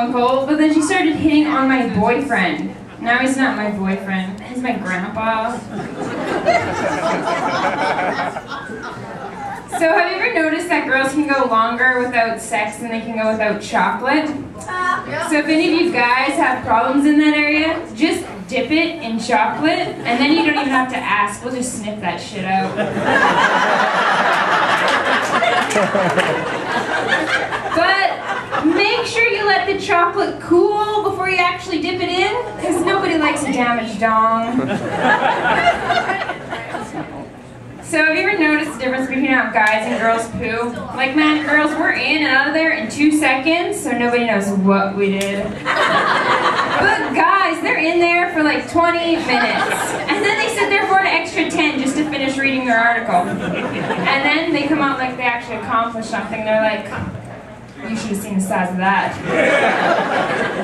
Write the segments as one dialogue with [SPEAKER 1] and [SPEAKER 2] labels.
[SPEAKER 1] uncle, but then she started hitting on my boyfriend. Now he's not my boyfriend, he's my grandpa. So have you ever noticed that girls can go longer without sex than they can go without chocolate? So if any of you guys have problems in that area, just dip it in chocolate, and then you don't even have to ask. We'll just sniff that shit out. But make sure you let the chocolate cool before you actually dip it in, because nobody likes a damaged dong. So have you ever noticed the difference between how guys and girls poo? Like, man, girls, we're in and out of there in 2 seconds, so nobody knows what we did. But guys, they're in there for like 20 minutes. And then they sit there for an extra 10 just to finish reading their article. And then they come out like they actually accomplished something. They're like, you should have seen the size of that.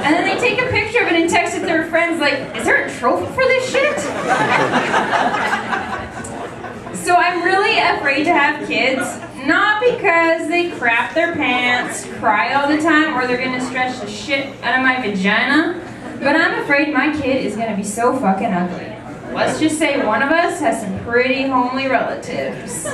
[SPEAKER 1] And then they take a picture of it and text it to their friends like, is there a trophy for this shit? So I'm really afraid to have kids, not because they crap their pants, cry all the time, or they're gonna stretch the shit out of my vagina, but I'm afraid my kid is gonna be so fucking ugly. Let's just say one of us has some pretty homely relatives.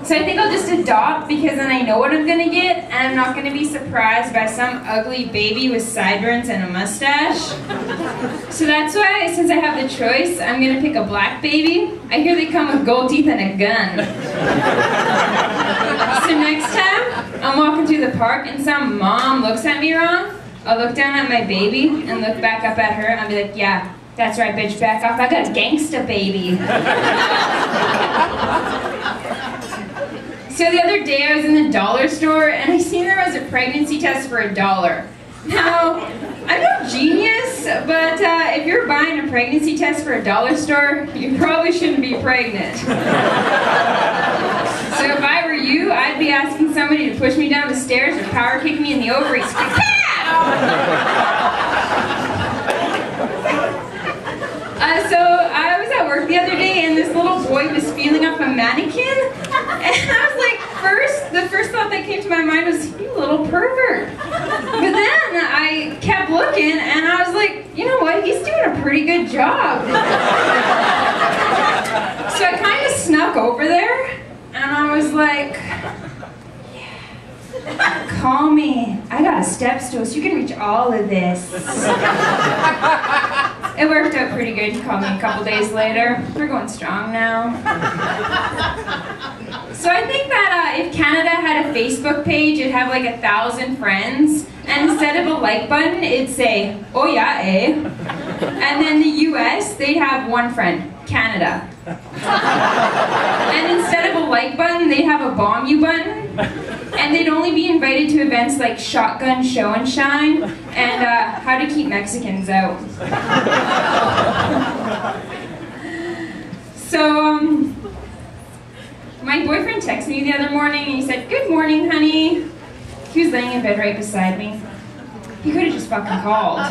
[SPEAKER 1] So I think I'll just adopt, because then I know what I'm gonna get, and I'm not gonna be surprised by some ugly baby with sideburns and a mustache. So that's why, since I have the choice, I'm gonna pick a black baby. I hear they come with gold teeth and a gun. So next time I'm walking through the park and some mom looks at me wrong, I'll look down at my baby and look back up at her and I'll be like, yeah, that's right, bitch, back off, I got a gangsta baby. So the other day I was in the dollar store and I seen there was a pregnancy test for $1. Now, I'm no genius, but if you're buying a pregnancy test for a dollar store, you probably shouldn't be pregnant. So if I were you, I'd be asking somebody to push me down the stairs or power kick me in the ovaries. So I was at work the other day and this little boy was feeling up a mannequin. And I was like, the first thought that came to my mind was, you little pervert. But then I kept looking and I was like, you know what, he's doing a pretty good job. So I kind of snuck over there and I was like, yeah, call me. I got a step stool so you can reach all of this. It worked out pretty good. He called me a couple days later. We're going strong now. So I think that if Canada had a Facebook page, it'd have like 1,000 friends. And instead of a like button, it'd say, oh yeah, eh? And then the US, they'd have one friend, Canada. And instead of a like button, they'd have a bomb you button. And they'd only be invited to events like Shotgun Show and Shine and How to Keep Mexicans Out. So, my boyfriend texted me the other morning and he said, good morning, honey. He was laying in bed right beside me. He could have just fucking called.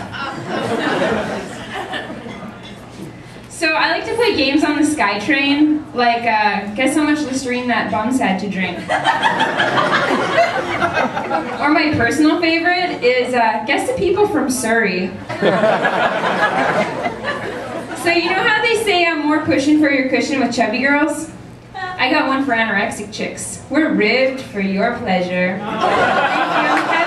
[SPEAKER 1] So I like to play games on the SkyTrain, like guess how much Listerine that bums had to drink. Or my personal favorite is guess the people from Surrey. So you know how they say more pushing for your cushion with chubby girls? I got one for anorexic chicks. We're ribbed for your pleasure. Thank you.